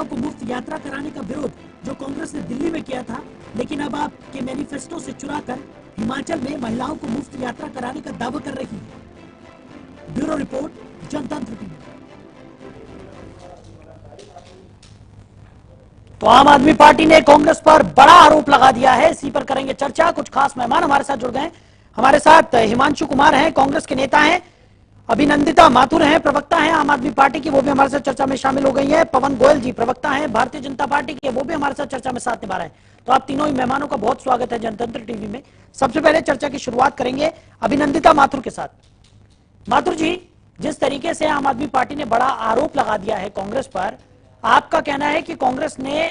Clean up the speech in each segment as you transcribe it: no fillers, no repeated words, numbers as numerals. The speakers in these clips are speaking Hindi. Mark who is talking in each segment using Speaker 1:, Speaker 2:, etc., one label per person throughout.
Speaker 1: महिलाओं को मुफ्त यात्रा कराने का विरोध जो कांग्रेस ने दिल्ली में किया था, लेकिन अब आपके मैनिफेस्टो से चुराकर हिमाचल में महिलाओं को मुफ्त यात्रा कराने का दावा कर रही है। ब्यूरो रिपोर्ट, जनतंत्र टीवी। तो आम आदमी पार्टी ने कांग्रेस पर बड़ा आरोप लगा दिया है, इसी पर करेंगे चर्चा। कुछ खास मेहमान हमारे साथ जुड़ गए। हमारे साथ हिमांशु कुमार हैं, कांग्रेस के नेता हैं। अभिनंदिता माथुर हैं, प्रवक्ता हैं आम आदमी पार्टी की, वो भी हमारे साथ चर्चा में शामिल हो गई हैं। पवन गोयल जी प्रवक्ता हैं भारतीय जनता पार्टी के, वो भी हमारे साथ चर्चा में साथ निभा रहे हैं। तो आप तीनों ही मेहमानों का बहुत स्वागत है जनतंत्र टीवी में। सबसे पहले चर्चा की शुरुआत करेंगे अभिनंदिता माथुर के साथ। माथुर जी, जिस तरीके से आम आदमी पार्टी ने बड़ा आरोप लगा दिया है कांग्रेस पर, आपका कहना है कि कांग्रेस ने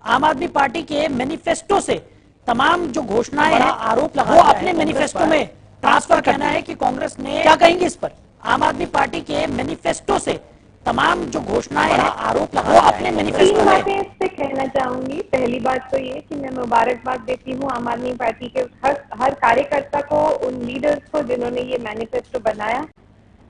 Speaker 1: आम आदमी पार्टी के मैनिफेस्टो से तमाम जो घोषणाएं हैं, आरोप लगा वो अपने मैनिफेस्टो में ट्रांसफर करना है कि कांग्रेस ने, क्या कहेंगे इस पर? आम आदमी पार्टी के मैनिफेस्टो से तमाम जो घोषणाएं हैं, आरोप लगा वो अपने मैनिफेस्टो में।
Speaker 2: इस पे कहना चाहूंगी। पहली बात तो ये कि मैं मुबारकबाद देती हूँ आम आदमी पार्टी के हर कार्यकर्ता को, उन लीडर्स को जिन्होंने ये मैनिफेस्टो बनाया,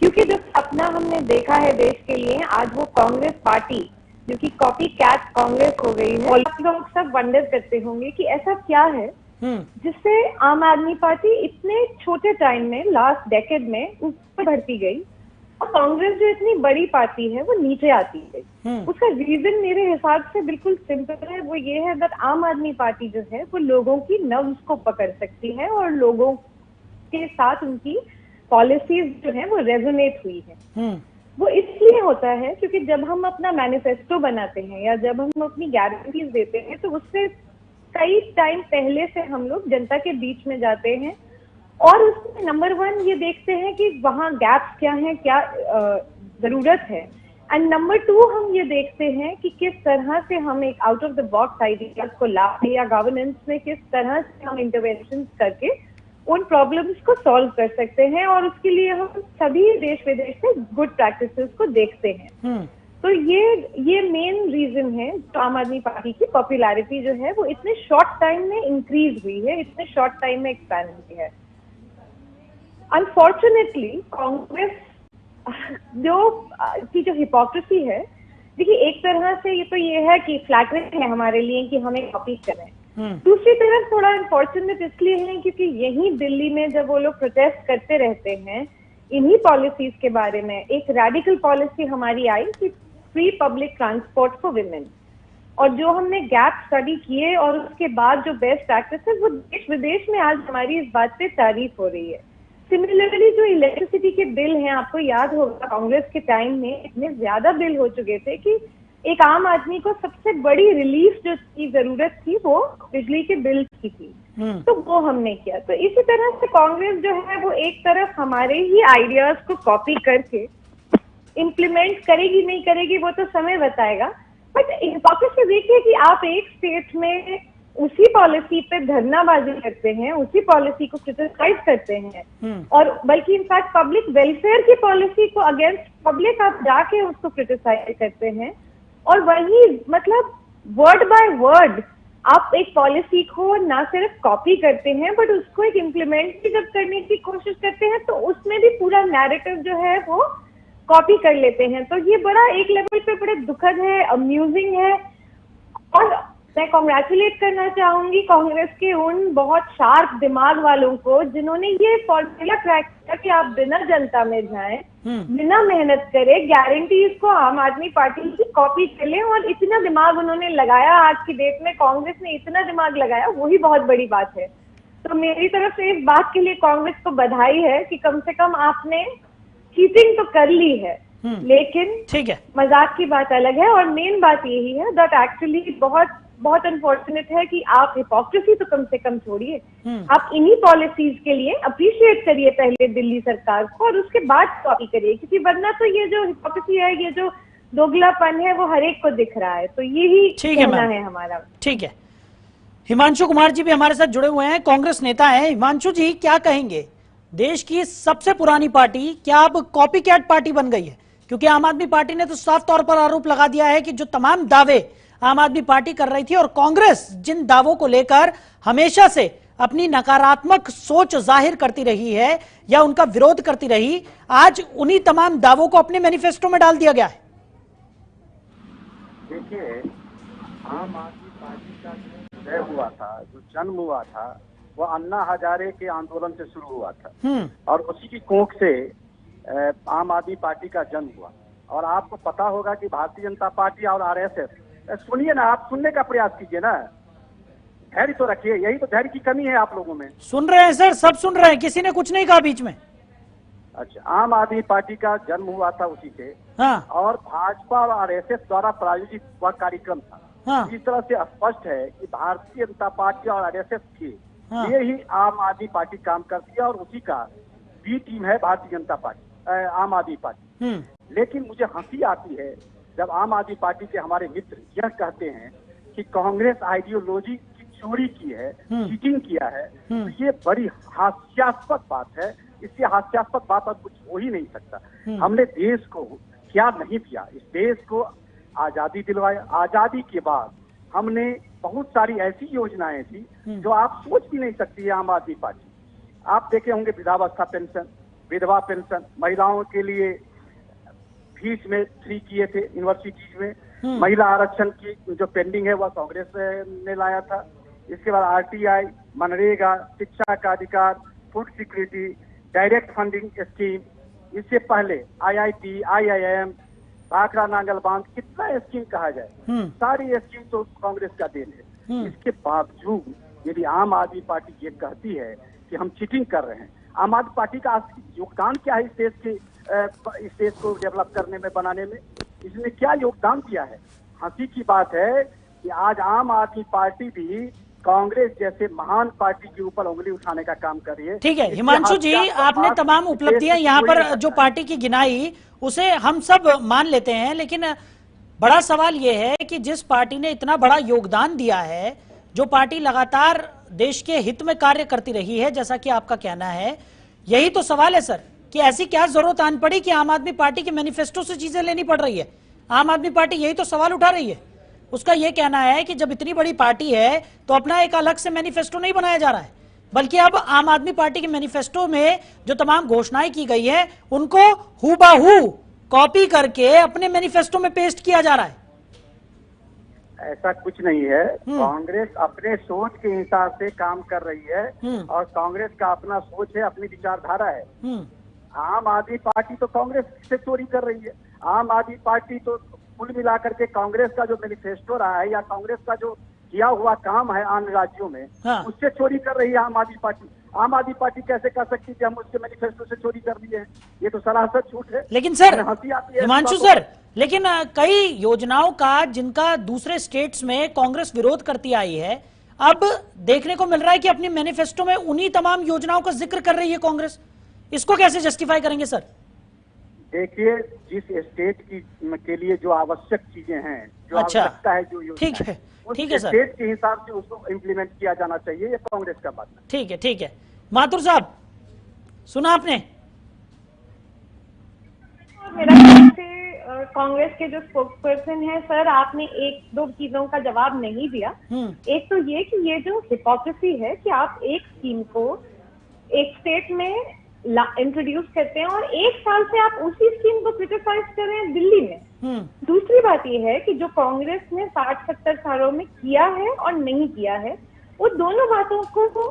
Speaker 2: क्योंकि जो सपना हमने देखा है देश के लिए, आज वो कांग्रेस पार्टी जो कि कॉपी कैट कांग्रेस हो गई है। और लोग सब वंडर करते होंगे कि ऐसा क्या है जिससे आम आदमी पार्टी इतने छोटे टाइम में, लास्ट डेकेड में ऊपर बढ़ती गई और कांग्रेस जो इतनी बड़ी पार्टी है वो नीचे आती गई। उसका रीजन मेरे हिसाब से बिल्कुल सिंपल है, वो ये है कि आम आदमी पार्टी जो है वो लोगों की नब्ज को पकड़ सकती है और लोगों के साथ उनकी पॉलिसीज जो है वो रेजोनेट हुई है। वो इसलिए होता है क्योंकि जब हम अपना मैनिफेस्टो बनाते हैं या जब हम अपनी गारंटीज देते हैं तो उससे कई टाइम पहले से हम लोग जनता के बीच में जाते हैं और उसमें नंबर 1 ये देखते हैं कि वहाँ गैप्स क्या हैं, क्या जरूरत है, एंड नंबर 2 हम ये देखते हैं कि किस तरह से हम एक out of the box ideas को लाते या गवर्नेंस में किस तरह से हम इंटरवेंशन करके उन प्रॉब्लम्स को सॉल्व कर सकते हैं, और उसके लिए हम सभी देश विदेश से गुड प्रैक्टिसेस को देखते हैं। तो ये मेन रीजन है जो आम आदमी पार्टी की पॉपुलैरिटी जो है वो इतने शॉर्ट टाइम में इंक्रीज हुई है, इतने शॉर्ट टाइम में एक्सपैंड हुई है। अनफॉर्चुनेटली कांग्रेस जो हिपोक्रेसी है, देखिए एक तरह से ये है कि फ्लैटरिंग है हमारे लिए कि हमें कॉपी करें। दूसरी तरफ थोड़ा अनफॉर्चुनेट इसलिए है क्योंकि यहीं दिल्ली में जब वो लोग प्रोटेस्ट करते रहते हैं इन्हीं पॉलिसीज के बारे में, एक रेडिकल पॉलिसी हमारी आई कि free public transport for women, और जो हमने गैप स्टडी किए और उसके बाद जो बेस्ट प्रैक्टिस है वो देश विदेश में आज हमारी इस बात पे तारीफ हो रही है। सिमिलरली जो इलेक्ट्रिसिटी के बिल हैं, आपको याद होगा कांग्रेस के टाइम में इतने ज्यादा बिल हो चुके थे कि एक आम आदमी को सबसे बड़ी रिलीफ जो की जरूरत थी वो बिजली के बिल की थी, तो वो हमने किया। तो इसी तरह से कांग्रेस जो है वो एक तरफ हमारे ही आइडियाज को कॉपी करके इम्प्लीमेंट करेगी नहीं करेगी वो तो समय बताएगा, बट हिपोक्रेसी देखिए कि आप एक स्टेट में उसी पॉलिसी पे धरनाबाजी करते हैं, उसी पॉलिसी को क्रिटिसाइज करते हैं, और बल्कि इनफैक्ट पब्लिक वेलफेयर की पॉलिसी को अगेंस्ट पब्लिक आप जाके उसको क्रिटिसाइज करते हैं, और वही मतलब वर्ड बाय वर्ड आप एक पॉलिसी को ना सिर्फ कॉपी करते हैं बट उसको एक इम्प्लीमेंट भी जब करने की कोशिश करते हैं तो उसमें भी पूरा नैरेटिव जो है वो कॉपी कर लेते हैं। तो ये बड़ा एक लेवल पे बड़े दुखद है, अम्यूजिंग है, और मैं कॉन्ग्रेचुलेट करना चाहूंगी कांग्रेस के उन बहुत शार्प दिमाग वालों को जिन्होंने ये फॉर्मूला क्रैक किया कि आप बिना जनता में जाएं, बिना मेहनत करे गारंटीज को आम आदमी पार्टी की कॉपी कर लें, और इतना दिमाग उन्होंने लगाया। आज की डेट में कांग्रेस ने इतना दिमाग लगाया, वही बहुत बड़ी बात है। तो मेरी तरफ से इस बात के लिए कांग्रेस को बधाई है कि कम से कम आपने चीटिंग तो कर ली है, लेकिन ठीक है, मजाक की बात अलग है। और मेन बात यही है दैट एक्चुअली बहुत अनफॉर्चुनेट है कि आप हिपोक्रेसी तो कम से कम छोड़िए, आप इन्हीं पॉलिसीज के लिए अप्रिशिएट करिए पहले दिल्ली सरकार को और उसके बाद कॉपी करिए, क्योंकि वरना तो ये जो हिपोक्रेसी है, ये जो दोगलापन है वो हर एक को दिख रहा है। तो यही कहना है हमारा। ठीक है,
Speaker 1: हिमांशु कुमार जी भी हमारे साथ जुड़े हुए हैं, कांग्रेस नेता हैं। हिमांशु जी, क्या कहेंगे, देश की सबसे पुरानी पार्टी क्या अब कॉपी कैट पार्टी बन गई है? क्योंकि आम आदमी पार्टी ने तो साफ तौर पर आरोप लगा दिया है कि जो तमाम दावे आम आदमी पार्टी कर रही थी और कांग्रेस जिन दावों को लेकर हमेशा से अपनी नकारात्मक सोच जाहिर करती रही है या उनका विरोध करती रही, आज उन्हीं तमाम दावों को अपने मैनिफेस्टो में डाल दिया गया है।
Speaker 3: देखिए, आम आदमी पार्टी का जो उदय हुआ था, जो जन्म हुआ था, वो अन्ना हजारे के आंदोलन से शुरू हुआ था और उसी की कोख से आम आदमी पार्टी का जन्म हुआ। और आपको पता होगा कि भारतीय जनता पार्टी और आरएसएस, सुनिए ना, आप सुनने का प्रयास कीजिए ना, धैर्य तो रखिए, यही तो धैर्य की कमी है आप लोगों में।
Speaker 1: सुन रहे हैं सर, सब सुन रहे हैं, किसी ने कुछ नहीं कहा बीच में।
Speaker 3: अच्छा, आम आदमी पार्टी का जन्म हुआ था उसी से।
Speaker 1: हाँ।
Speaker 3: और भाजपा और आरएसएस द्वारा प्रायोजित वह कार्यक्रम था।
Speaker 1: हाँ।
Speaker 3: इस तरह से स्पष्ट है कि भारतीय जनता पार्टी और आरएसएस के लिए ही आम आदमी पार्टी काम करती है और उसी का बी टीम है भारतीय जनता पार्टी, आम आदमी पार्टी। लेकिन मुझे हंसी आती है जब आम आदमी पार्टी के हमारे मित्र यह कहते हैं कि कांग्रेस आइडियोलॉजी की चोरी की है, चीटिंग किया है। तो ये बड़ी हास्यास्पद बात है। इससे हास्यास्पद बात अब कुछ हो ही नहीं सकता। हमने देश को क्या नहीं दिया, इस देश को आजादी दिलवाया। आजादी के बाद हमने बहुत सारी ऐसी योजनाएं थी जो आप सोच भी नहीं सकती है आम आदमी पार्टी। आप देखे होंगे वृद्धावस्था पेंशन, विधवा पेंशन, महिलाओं के लिए फीस में फ्री किए थे यूनिवर्सिटीज में। महिला आरक्षण की जो पेंडिंग है वह कांग्रेस ने लाया था। इसके बाद आरटीआई, मनरेगा, शिक्षा का अधिकार, food security, direct funding scheme, इससे पहले आईआईटी, आईआईएम, भाखड़ा नांगल बांध, कितना स्कीम कहा जाए, सारी स्कीम तो कांग्रेस का देन है। इसके बावजूद यदि आम आदमी पार्टी ये कहती है कि हम चीटिंग कर रहे हैं, आम आदमी पार्टी का योगदान क्या है इस देश को डेवलप करने में, बनाने में? इसने क्या योगदान दिया है? हंसी की बात है कि आज आम आदमी पार्टी भी कांग्रेस जैसे महान पार्टी के ऊपर उंगली उठाने का काम कर रही है।
Speaker 1: ठीक है हिमांशु जी, आपने तमाम उपलब्धियां यहाँ पर जो पार्टी की गिनाई उसे हम सब मान लेते हैं, लेकिन बड़ा सवाल यह है कि जिस पार्टी ने इतना बड़ा योगदान दिया है, जो पार्टी लगातार देश के हित में कार्य करती रही है, जैसा कि आपका कहना है, यही तो सवाल है सर कि ऐसी क्या जरूरत आन पड़ी कि आम आदमी पार्टी के मैनिफेस्टो से चीजें लेनी पड़ रही है। आम आदमी पार्टी यही तो सवाल उठा रही है। उसका यह कहना है कि जब इतनी बड़ी पार्टी है तो अपना एक अलग से मैनिफेस्टो नहीं बनाया जा रहा है, बल्कि अब आम आदमी पार्टी के मैनिफेस्टो में जो तमाम घोषणाएं की गई है उनको हूबहू कॉपी करके अपने मैनिफेस्टो में पेस्ट किया जा रहा है।
Speaker 3: ऐसा कुछ नहीं है। कांग्रेस अपने सोच के हिसाब से काम कर रही है और कांग्रेस का अपना सोच है, अपनी विचारधारा है। आम आदमी पार्टी तो कांग्रेस से चोरी कर रही है। आम आदमी पार्टी तो कुल मिलाकर के कांग्रेस का जो मैनिफेस्टो रहा है या कांग्रेस का जो किया हुआ काम है अन्य राज्यों में, उससे चोरी कर रही है आम आदमी पार्टी। आम आदमी पार्टी कैसे कह सकती है कि हम उसके मैनिफेस्टो से चोरी कर लिए हैं? ये तो सरासर झूठ है।
Speaker 1: लेकिन सर,
Speaker 3: हंसी आती है
Speaker 1: हिमांशु सर, लेकिन कई योजनाओं का जिनका दूसरे स्टेट्स में कांग्रेस विरोध करती आई है, अब देखने को मिल रहा है कि अपने मैनिफेस्टो में उन्हीं तमाम योजनाओं का जिक्र कर रही है कांग्रेस। इसको कैसे जस्टिफाई करेंगे सर?
Speaker 3: देखिए, जिस स्टेट के लिए जो आवश्यक चीजें हैं, जो आवश्यकता है, जो
Speaker 1: ठीक है, ठीक है सर,
Speaker 3: स्टेट के हिसाब से उसको इम्प्लीमेंट किया जाना चाहिए, ये कांग्रेस का बात है।
Speaker 1: ठीक है, ठीक है। माथुर साहब, सुना आपने?
Speaker 2: मेरा ख्याल से कांग्रेस के जो स्पोक्सपर्सन है सर, आपने एक दो चीजों का जवाब नहीं दिया। एक तो ये कि ये जो हिपोक्रेसी है कि आप एक स्कीम को एक स्टेट में इंट्रोड्यूस करते हैं और एक साल से आप उसी स्कीम को क्रिटिसाइज कर रहे हैं दिल्ली में। दूसरी बात ये है कि जो कांग्रेस ने 60-70 सालों में किया है और नहीं किया है, वो दोनों बातों को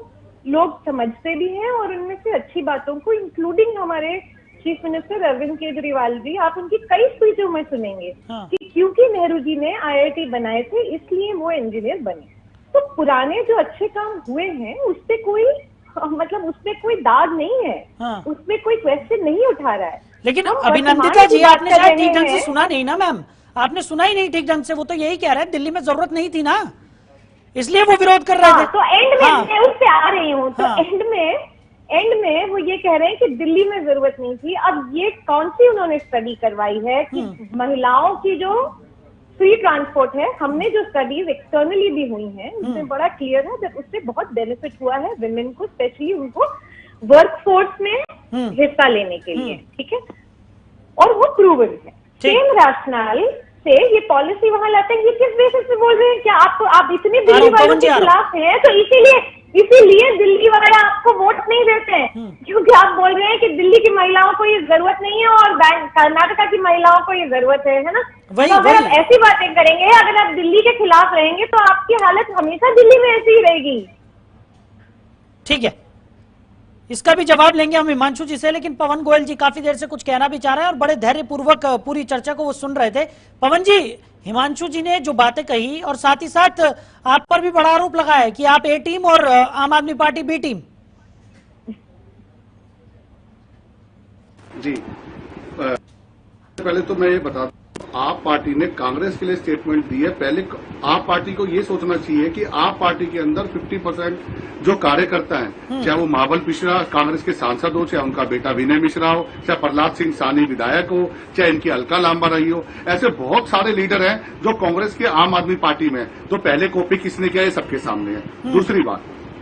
Speaker 2: लोग समझते भी हैं और उनमें से अच्छी बातों को, इंक्लूडिंग हमारे चीफ मिनिस्टर अरविंद केजरीवाल जी, आप उनकी कई स्पीचों में सुनेंगे कि क्योंकि नेहरू जी ने आईआईटी बनाए थे इसलिए वो इंजीनियर बने। तो पुराने जो अच्छे काम हुए हैं उसपे कोई मतलब उसमें कोई दाग नहीं है, उसमें कोई क्वेश्चन नहीं उठा रहा है।
Speaker 1: लेकिन अभिनंदिता जी, आपने शायद ठीक ढंग से सुना नहीं ना मैम, आपने सुना ही नहीं ठीक ढंग से। वो तो यही कह रहा है दिल्ली में जरूरत नहीं थी ना, इसलिए वो विरोध कर रहे थे।
Speaker 2: तो एंड में मैं उससे आ रही हूँ, तो एंड में वो ये कह रहे हैं कि दिल्ली में जरूरत नहीं थी। अब ये कौन सी उन्होंने स्टडी करवाई है कि महिलाओं की जो फ्री ट्रांसपोर्ट है, हमने जो स्टडीज एक्सटर्नली भी हुई हैं उसमें बड़ा क्लियर है कि उससे बहुत बेनिफिट हुआ है विमेन को, स्पेशली उनको वर्कफोर्स में हिस्सा लेने के लिए, ठीक है, और वो प्रूवन है। सेम रैशनल से ये पॉलिसी वहां लाते हैं। ये किस बेसिस पे बोल रहे हैं? क्या आप इतने दिल्ली वालों के खिलाफ हैं तो इसीलिए इसीलिए दिल्ली वाले आपको वोट नहीं देते हैं, क्योंकि आप बोल रहे हैं कि दिल्ली की महिलाओं को ये जरूरत नहीं है और कर्नाटका की महिलाओं को ये जरूरत है ना। तो अगर आप ऐसी बातें करेंगे, अगर आप दिल्ली के खिलाफ रहेंगे तो आपकी हालत हमेशा दिल्ली में ऐसी ही रहेगी।
Speaker 1: ठीक है, इसका भी जवाब लेंगे हम हिमांशु जी से, लेकिन पवन गोयल जी काफी देर से कुछ कहना भी चाह रहे हैं और बड़े धैर्य पूर्वक पूरी चर्चा को वो सुन रहे थे। पवन जी, हिमांशु जी ने जो बातें कही और साथ ही साथ आप पर भी बड़ा आरोप लगा है कि आप ए टीम और आम आदमी पार्टी बी टीम।
Speaker 4: जी, पहले तो मैं ये बता दूं, आप पार्टी ने कांग्रेस के लिए स्टेटमेंट दी है। पहले आप पार्टी को ये सोचना चाहिए कि आप पार्टी के अंदर 50% जो कार्यकर्ता हैं, चाहे वो महाबल मिश्रा कांग्रेस के सांसद हो, चाहे उनका बेटा विनय मिश्रा हो, चाहे प्रहलाद सिंह सानी विधायक हो, चाहे इनकी अलका लांबा रही हो, ऐसे बहुत सारे लीडर हैं जो कांग्रेस के आम आदमी पार्टी में। तो पहले कॉपी किसने किया, ये सबके सामने है।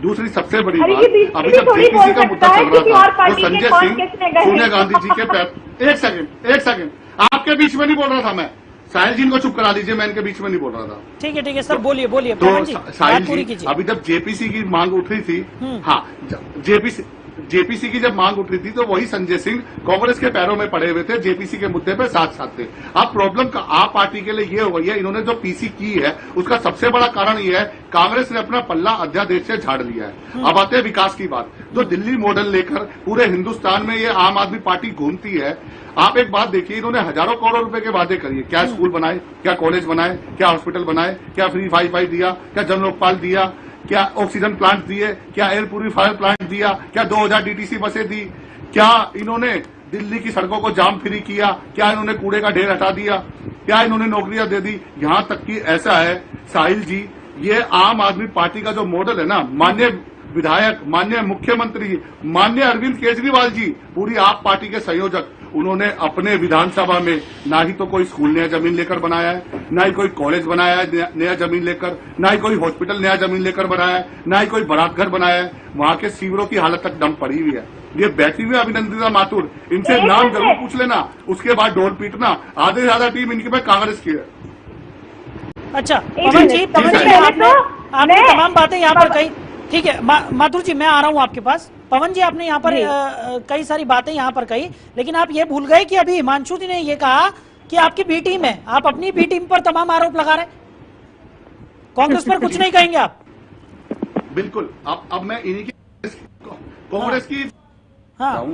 Speaker 4: दूसरी सबसे बड़ी बात, अभी जब जेपीसी का मुद्दा चल रहा था तो संजय सिंह सोनिया गांधी जी के पैर, एक सेकंड आपके बीच में नहीं बोल रहा था मैं, साहिल जी को चुप करा लीजिए, मैं इनके बीच में नहीं बोल रहा था।
Speaker 1: ठीक है सर, बोलिए
Speaker 4: तो साहिल जी, अभी जब जेपीसी की मांग उठ रही थी, हाँ, जेपीसी की जब मांग उठ रही थी तो वही संजय सिंह कांग्रेस के पैरों में पड़े हुए थे, जेपीसी के मुद्दे पे साथ थे। अब प्रॉब्लम का आप पार्टी के लिए ये हो गई है, इन्होंने जो पीसी की है उसका सबसे बड़ा कारण ये है, कांग्रेस ने अपना पल्ला अध्यादेश से झाड़ लिया है। अब आते हैं विकास की बात। जो दिल्ली मॉडल लेकर पूरे हिंदुस्तान में ये आम आदमी पार्टी घूमती है, आप एक बात देखिए, इन्होंने हजारों करोड़ रुपए के वादे करिए। क्या स्कूल बनाए, क्या कॉलेज बनाए, क्या हॉस्पिटल बनाए, क्या फ्री वाईफाई दिया, क्या जन लोकपाल दिया, क्या ऑक्सीजन प्लांट दिए, क्या एयर प्यूरिफायर प्लांट दिया, क्या 2000 डीटीसी बसें दी, क्या इन्होंने दिल्ली की सड़कों को जाम फ्री किया, क्या इन्होंने कूड़े का ढेर हटा दिया, क्या इन्होंने नौकरियां दे दी। यहां तक कि ऐसा है साहिल जी, ये आम आदमी पार्टी का जो मॉडल है ना, माननीय विधायक, माननीय मुख्यमंत्री, माननीय अरविंद केजरीवाल जी, पूरी आप पार्टी के संयोजक, उन्होंने अपने विधानसभा में ना ही तो कोई स्कूल नया जमीन लेकर बनाया है, ना ही कोई कॉलेज बनाया है नया जमीन लेकर, ना ही कोई हॉस्पिटल नया जमीन लेकर बनाया है, ना ही कोई बारात घर बनाया है। वहां के सीवरों की हालत तक डंप पड़ी हुई है। ये बैठी हुई अभिनंदिता माथुर, इनसे नाम जरूर पूछ लेना, उसके बाद डोल पीटना। आधे से ज्यादा टीम इनकी में कांग्रेस की है।
Speaker 1: अच्छा पवन जी, आपने तमाम बातें यहाँ पर कही। ठीक है माथुर जी, मैं आ रहा हूँ आपके पास। पवन जी, आपने यहाँ पर कई सारी बातें यहाँ पर कही, लेकिन आप ये भूल गए कि अभी हिमांशु जी ने ये कहा कि आपकी बी टीम है, आप अपनी बी टीम पर तमाम आरोप लगा रहे, कांग्रेस पर कुछ नहीं कहेंगे आप।
Speaker 4: बिल्कुल, अब मैं इन्हीं की कांग्रेस की,
Speaker 1: हाँ,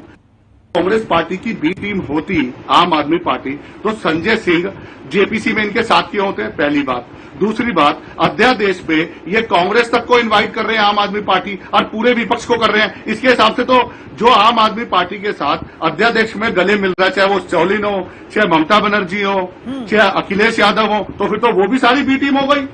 Speaker 4: कांग्रेस पार्टी की बी टीम होती आम आदमी पार्टी तो संजय सिंह जेपीसी में इनके साथ क्यों होते हैं, पहली बात। दूसरी बात, अध्यादेश पे ये कांग्रेस तक को इनवाइट कर रहे हैं आम आदमी पार्टी और पूरे विपक्ष को कर रहे हैं। इसके हिसाब से तो जो आम आदमी पार्टी के साथ अध्यादेश में गले मिल रहा है, चाहे वो स्टॉलिन हो, चाहे ममता बनर्जी हो, चाहे अखिलेश यादव हो, तो फिर तो वो भी सारी बी टीम हो गई।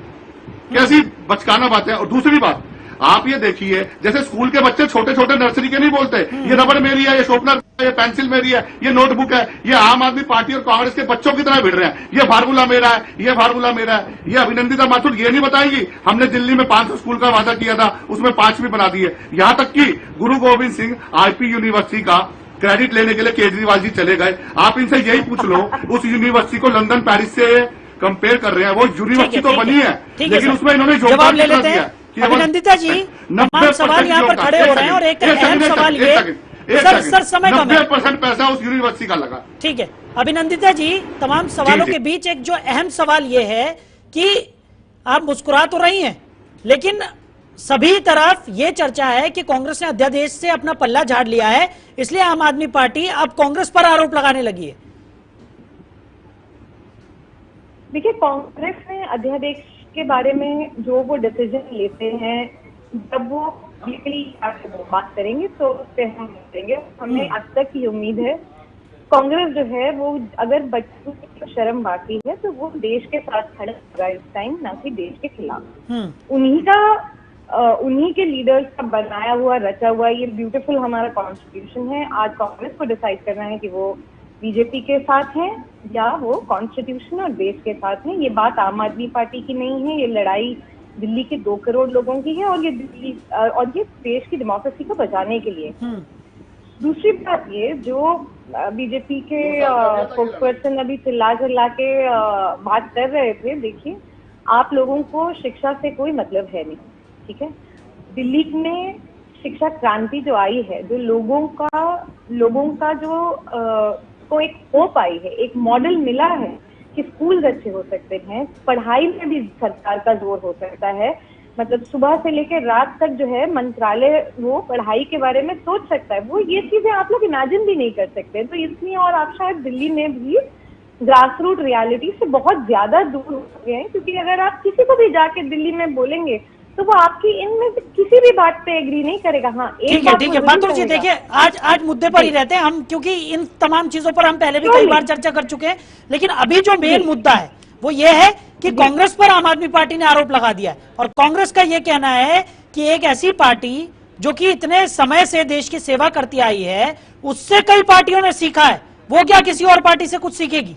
Speaker 4: कैसी बचकाना बात है। और दूसरी बात, आप ये देखिए, जैसे स्कूल के बच्चे छोटे छोटे नर्सरी के नहीं बोलते, ये रबड़ मेरी है, ये शॉर्पनर, ये पेंसिल मेरी है, ये नोटबुक है, ये आम आदमी पार्टी और कांग्रेस के बच्चों की तरह भिड़ रहे हैं। ये फार्मूला मेरा है, ये फार्मूला मेरा है। ये अभिनंदिता माथुर ये नहीं बताएंगी हमने दिल्ली में 500 स्कूल का वादा किया था, उसमें 5 भी बना दिए। यहां तक कि गुरु गोविंद सिंह आईपी यूनिवर्सिटी का क्रेडिट लेने के लिए केजरीवाल जी चले गए। आप इनसे यही पूछ लो, उस यूनिवर्सिटी को लंदन पेरिस से कंपेयर कर रहे हैं, वो यूनिवर्सिटी तो बनी है, लेकिन उसमें इन्होंने
Speaker 1: जवाब ले लेते हैं। अभिनंदिता जी, तमाम सवाल यहाँ पर खड़े हो रहे हैं और एक अहम सवाल ये, सर समय कम है,
Speaker 4: 90% पैसा उस यूनिवर्सिटी का लगा।
Speaker 1: ठीक है अभिनंदिता जी, तमाम सवालों के बीच एक जो अहम सवाल ये है कि आप मुस्कुरा तो रही हैं, लेकिन सभी तरफ ये चर्चा है कि कांग्रेस ने अध्यादेश से अपना पल्ला झाड़ लिया है, इसलिए आम आदमी पार्टी अब कांग्रेस पर आरोप लगाने लगी है।
Speaker 2: देखिए, कांग्रेस ने अध्यादेश के बारे में जो वो डिसीजन लेते हैं, जब वो बात करेंगे तो उस पर हम करेंगे। हमें आज तक ये उम्मीद है, कांग्रेस जो है वो अगर बच्चों की शर्म बाकी है तो वो देश के साथ खड़ा होगा इस टाइम, ना कि देश के खिलाफ। उन्हीं के लीडर्स का बनाया हुआ, रचा हुआ ये ब्यूटीफुल हमारा कॉन्स्टिट्यूशन है। आज कांग्रेस को डिसाइड करना है कि वो बीजेपी के साथ हैं या वो कॉन्स्टिट्यूशन और देश के साथ हैं। ये बात आम आदमी पार्टी की नहीं है, ये लड़ाई दिल्ली के 2 करोड़ लोगों की है और ये दिल्ली और ये देश की डेमोक्रेसी को बचाने के लिए। दूसरी बात, ये जो बीजेपी के स्पोक्स पर्सन अभी चिल्ला के बात कर रहे थे, देखिए आप लोगों को शिक्षा से कोई मतलब है नहीं, ठीक है। दिल्ली में शिक्षा क्रांति जो आई है, जो लोगों का जो को एक होप आई है, एक मॉडल मिला है कि स्कूल अच्छे हो सकते हैं, पढ़ाई में भी सरकार का जोर हो सकता है, मतलब सुबह से लेकर रात तक जो है मंत्रालय वो पढ़ाई के बारे में सोच सकता है, वो ये चीजें आप लोग इमेजिन भी नहीं कर सकते। तो इसलिए और आप शायद दिल्ली में भी ग्रास रूट रियलिटी से बहुत ज्यादा दूर हो गए हैं, क्योंकि अगर आप किसी को भी जाके दिल्ली में बोलेंगे तो वो आपकी इनमें से किसी भी बात पे एग्री नहीं करेगा। हाँ,
Speaker 1: ठीक है माथुर जी, देखिए आज मुद्दे पर ही रहते हैं हम, क्योंकि इन तमाम चीजों पर हम पहले भी कई बार चर्चा कर चुके हैं, लेकिन अभी जो मेन मुद्दा है वो ये है कि कांग्रेस पर आम आदमी पार्टी ने आरोप लगा दिया है, और कांग्रेस का ये कहना है कि एक ऐसी पार्टी जो कि इतने समय से देश की सेवा करती आई है, उससे कई पार्टियों ने सीखा है, वो क्या किसी और पार्टी से कुछ सीखेगी?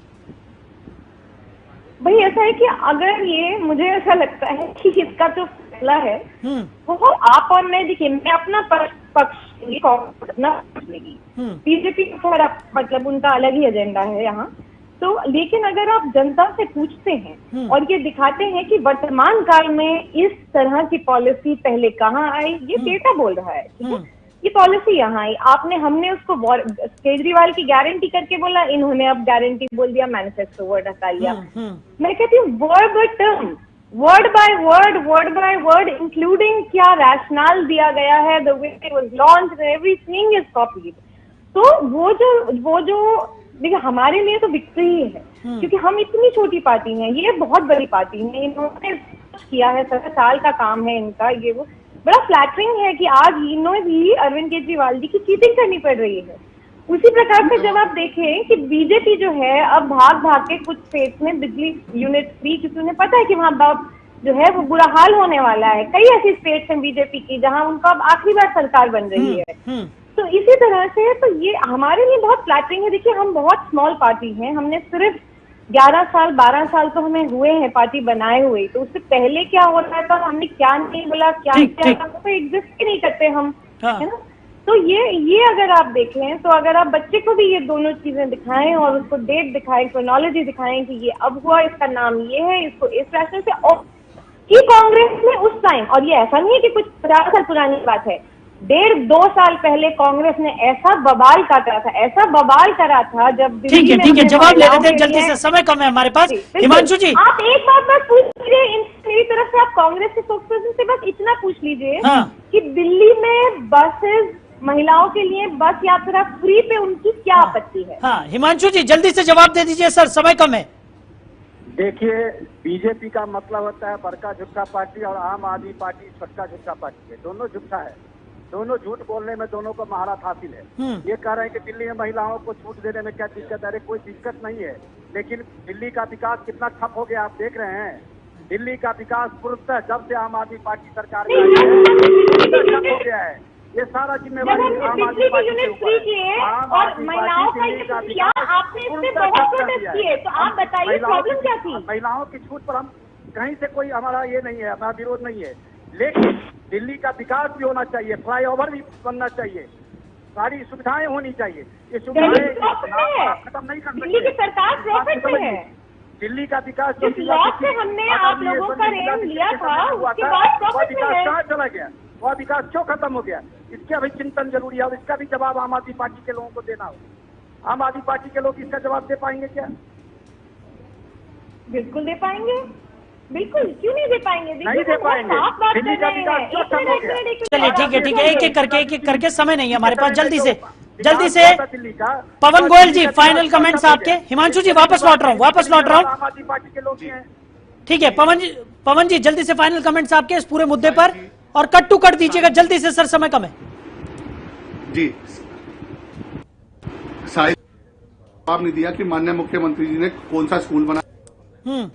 Speaker 2: भाई ऐसा है कि अगर ये, मुझे ऐसा लगता है कि इसका जो फैसला है वो आप और मैं, देखिए मैं अपना पक्ष लेगी, बीजेपी का मतलब उनका अलग ही एजेंडा है यहाँ तो, लेकिन अगर आप जनता से पूछते हैं और ये दिखाते हैं कि वर्तमान काल में इस तरह की पॉलिसी पहले कहाँ आई, ये डेटा बोल रहा है, ठीक है, ये पॉलिसी यहाँ आई, हमने उसको केजरीवाल की गारंटी करके बोला, इन्होंने अब गारंटी बोल दिया, मैनिफेस्टो वर्ड हटा लिया। मैं कहती हूँ word by term, word by word including क्या रैशनल दिया गया है, the way it was launched, everything is copied. तो वो जो देखिए हमारे लिए तो विक्ट्री ही है, क्योंकि हम इतनी छोटी पार्टी हैं, ये बहुत बड़ी पार्टी है, इन्होंने किया है, 17 साल का काम है इनका, ये वो बड़ा फ्लैटरिंग है कि आज इन्होंने भी अरविंद केजरीवाल जी की चीटिंग करनी पड़ रही है। उसी प्रकार से जब आप देखें कि बीजेपी जो है अब भाग के कुछ स्टेट्स में बिजली यूनिट फ्री, क्योंकि उन्हें पता है कि वहाँ जो है वो बुरा हाल होने वाला है, कई ऐसी स्टेट्स हैं बीजेपी की जहाँ उनका अब आखिरी बार सरकार बन रही है। तो इसी तरह से तो ये हमारे लिए बहुत फ्लैटरिंग है। देखिए हम बहुत स्मॉल पार्टी हैं, हमने सिर्फ 11 साल 12 साल तो हमें हुए हैं पार्टी बनाए हुए, तो उससे पहले क्या हो रहा था, हमने क्या नहीं बोला, क्या किया, तो एग्जिस्ट ही नहीं करते हम, है ना। तो ये अगर आप देखें, तो अगर आप बच्चे को भी ये दोनों चीजें दिखाएं और उसको डेट दिखाएं, क्रोनोलॉजी दिखाएं कि ये अब हुआ, इसका नाम ये है, इसको इस रैशनल से, और कि कांग्रेस ने उस टाइम, और ये ऐसा नहीं है कि कुछ 50 साल पुरानी बात है, 1.5-2 साल पहले कांग्रेस ने ऐसा बवाल करा था जब
Speaker 1: ठीक है जवाब ले लेते हैं जल्दी से, समय कम है हमारे पास। हिमांशु जी
Speaker 2: आप एक बात बस पूछ लीजिए, मेरी तरफ से आप कांग्रेस के स्पोक्सपर्सन से बस इतना पूछ लीजिए कि दिल्ली में बसेस, महिलाओं के लिए बस यात्रा फ्री पे उनकी क्या आपत्ति है?
Speaker 1: हाँ हिमांशु जी जल्दी से जवाब दे दीजिए सर, समय कम है।
Speaker 3: देखिए बीजेपी का मतलब होता है बड़का झुट्ठा पार्टी और आम आदमी पार्टी छोटका झुट्ठा पार्टी है, दोनों झूठा है, दोनों झूठ बोलने में दोनों को महारत हासिल है। ये कह रहे हैं कि दिल्ली में महिलाओं को छूट देने में क्या दिक्कत है, कोई दिक्कत नहीं है, लेकिन दिल्ली का विकास कितना ठप हो गया आप देख रहे हैं। दिल्ली का विकास पूर्णतः जब से आम आदमी पार्टी सरकार में ठप हो गया है, ये सारा जिम्मेवारी आम आदमी पार्टी के ऊपर है।
Speaker 2: और महिलाओं का क्या आपने इससे बहुत प्रोटेस्ट किए, तो आप बताइए प्रॉब्लम क्या थी?
Speaker 3: महिलाओं की छूट पर हम कहीं से कोई हमारा ये नहीं है, हमारा विरोध नहीं है, लेकिन दिल्ली का विकास भी होना चाहिए, फ्लाईओवर भी बनना चाहिए, सारी सुविधाएं होनी चाहिए। ये सुविधाएं खत्म नहीं कर सकते,
Speaker 2: दिल्ली की सरकार प्रॉफिट में है।
Speaker 3: दिल्ली का विकास
Speaker 2: जिस लॉ से हमने आप लोगों का रेम लिया था उसके बाद प्रॉफिट में है,
Speaker 3: कहाँ चला गया, वह विकास क्यों खत्म हो गया, इसका भी चिंतन जरूरी है और इसका भी जवाब आम आदमी पार्टी के लोगों को देना होगा। आम आदमी पार्टी के लोग इसका जवाब दे पाएंगे क्या?
Speaker 2: बिल्कुल दे पाएंगे, बिल्कुल, क्यों नहीं दे पाएंगे?
Speaker 3: नहीं दे पाएंगे। दिल्ली का विकास क्यों खत्म हो गया?
Speaker 1: चलिए ठीक है, एक एक करके समय नहीं है हमारे पास, जल्दी से पवन गोयल जी फाइनल कमेंट्स आपके। हिमांशु जी वापस लौट रहा हूँ
Speaker 3: आम आदमी पार्टी के लोग हैं।
Speaker 1: ठीक है पवन जी जल्दी से फाइनल कमेंट्स आपके इस पूरे मुद्दे पर, और कट टू कट दीजिएगा जल्दी से सर, समय कम है
Speaker 4: जी। जवाब नहीं दिया कि माननीय मुख्यमंत्री जी ने कौन सा स्कूल बनाया,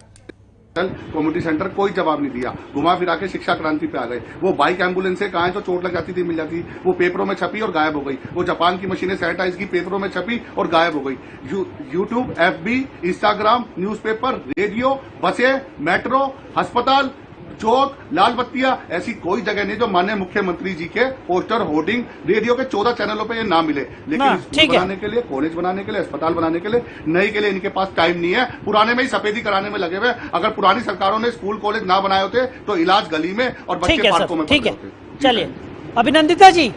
Speaker 4: कम्युनिटी सेंटर, कोई जवाब नहीं दिया, घुमा फिरा के शिक्षा क्रांति पे आ गए। वो बाइक एम्बुलेंस से कहा तो चोट लग जाती थी मिल जाती, वो पेपरों में छपी और गायब हो गई। वो जापान की मशीनें सैनिटाइज की, पेपरों में छपी और गायब हो गई। YouTube, FB, Instagram, newspaper, radio, बसें, मेट्रो, अस्पताल, चौक, लाल बत्तियां, ऐसी कोई जगह नहीं जो माननीय मुख्यमंत्री जी के पोस्टर, होर्डिंग, रेडियो के 14 चैनलों पे ये ना मिले। लेकिन स्कूल बनाने के लिए, कॉलेज बनाने के लिए, अस्पताल बनाने के लिए, नए के लिए इनके पास टाइम नहीं है, पुराने में ही सफेदी कराने में लगे हुए। अगर पुरानी सरकारों ने स्कूल कॉलेज ना बनाए होते तो इलाज गली में और बच्चे पार्कों में होते।
Speaker 1: चलिए अभिनंदिता जी,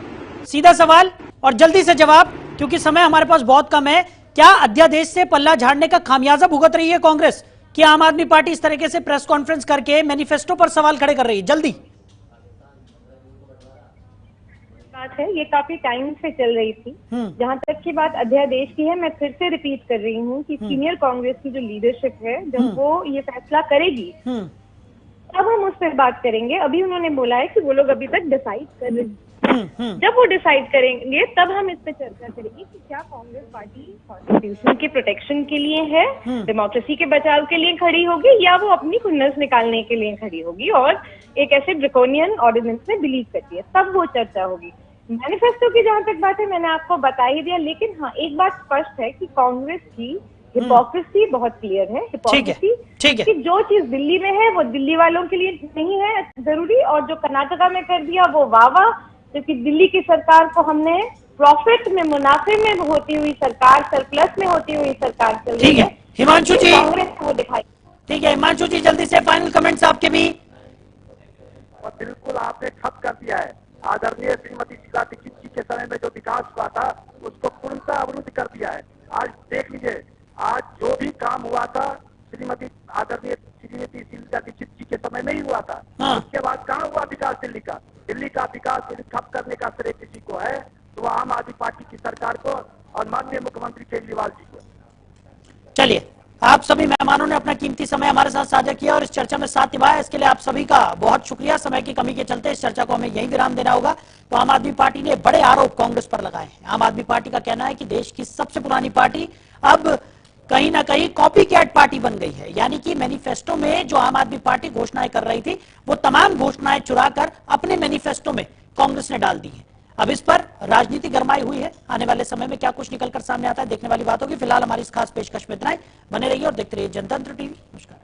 Speaker 1: सीधा सवाल और जल्दी से जवाब, क्योंकि समय हमारे पास बहुत कम है। क्या अध्यादेश से पल्ला झाड़ने का खामियाजा भुगत रही है कांग्रेस, कि आम आदमी पार्टी इस तरीके से प्रेस कॉन्फ्रेंस करके मैनिफेस्टो पर सवाल खड़े कर रही है? जल्दी
Speaker 2: बात है, ये काफी टाइम से चल रही थी। जहां तक की बात अध्यादेश की है, मैं फिर से रिपीट कर रही हूँ कि सीनियर कांग्रेस की जो लीडरशिप है, जब वो ये फैसला करेगी तब हम उस पर बात करेंगे। अभी उन्होंने बोला है कि वो लोग अभी तक डिसाइड कर रहे हैं। जब वो डिसाइड करेंगे तब हम इस पे चर्चा करेंगे कि क्या कांग्रेस पार्टी कॉन्स्टिट्यूशन के प्रोटेक्शन के लिए है, डेमोक्रेसी के बचाव के लिए खड़ी होगी, या वो अपनी खुन्नस निकालने के लिए खड़ी होगी और एक ऐसे ड्रैकोनियन ऑर्डिनेंस में बिलीव करती है, तब वो चर्चा होगी। मैनिफेस्टो की जहां तक बात है, मैंने आपको बता ही दिया, लेकिन हाँ एक बात स्पष्ट है कि कांग्रेस की हिपोक्रेसी बहुत क्लियर है। हिपोक्रेसी कि जो चीज दिल्ली में है वो दिल्ली वालों के लिए नहीं है जरूरी, और जो कर्नाटका में कर दिया वो वाह, क्योंकि दिल्ली की सरकार को हमने प्रॉफिट में, मुनाफे में होती हुई सरकार, सरप्लस में होती हुई सरकार चल रही है।
Speaker 1: हिमांशु जी,
Speaker 2: कांग्रेस को वो दिखाई।
Speaker 1: ठीक है हिमांशु जी, जल्दी से फाइनल कमेंट्स आपके भी।
Speaker 3: और बिल्कुल आपने ठप कर दिया है। आदरणीय श्रीमती शीला दीक्षित जी के समय में जो विकास हुआ था उसको पूर्णतः अवरुद्ध कर दिया है। आज देख लीजिए, आज जो भी काम हुआ था श्रीमती आदरणीय श्रीमती शीला दीक्षित जी के समय में ही हुआ था। उसके बाद कहाँ हुआ विकास दिल्ली का? दिल्ली का विकास यदि ठप करने का श्रेय किसी को है तो वह आम आदमी पार्टी की सरकार को और माननीय मुख्यमंत्री केजरीवाल जी को।
Speaker 1: चलिए, आप सभी मेहमानों ने अपना कीमती समय हमारे साथ साझा किया और इस चर्चा में साथ निभाया, इसके लिए आप सभी का बहुत शुक्रिया। समय की कमी के चलते इस चर्चा को हमें यही विराम देना होगा। तो आम आदमी पार्टी ने बड़े आरोप कांग्रेस पर लगाए हैं। आम आदमी पार्टी का कहना है कि देश की सबसे पुरानी पार्टी अब कहीं ना कहीं कॉपी कैट पार्टी बन गई है, यानी कि मैनिफेस्टो में जो आम आदमी पार्टी घोषणाएं कर रही थी वो तमाम घोषणाएं चुराकर अपने मैनिफेस्टो में कांग्रेस ने डाल दी है। अब इस पर राजनीति गरमाई हुई है। आने वाले समय में क्या कुछ निकलकर सामने आता है देखने वाली बात होगी। फिलहाल हमारी इस खास पेशकश में इतना ही। बने रहिए और देखते रहिए जनतंत्र टीवी। नमस्कार।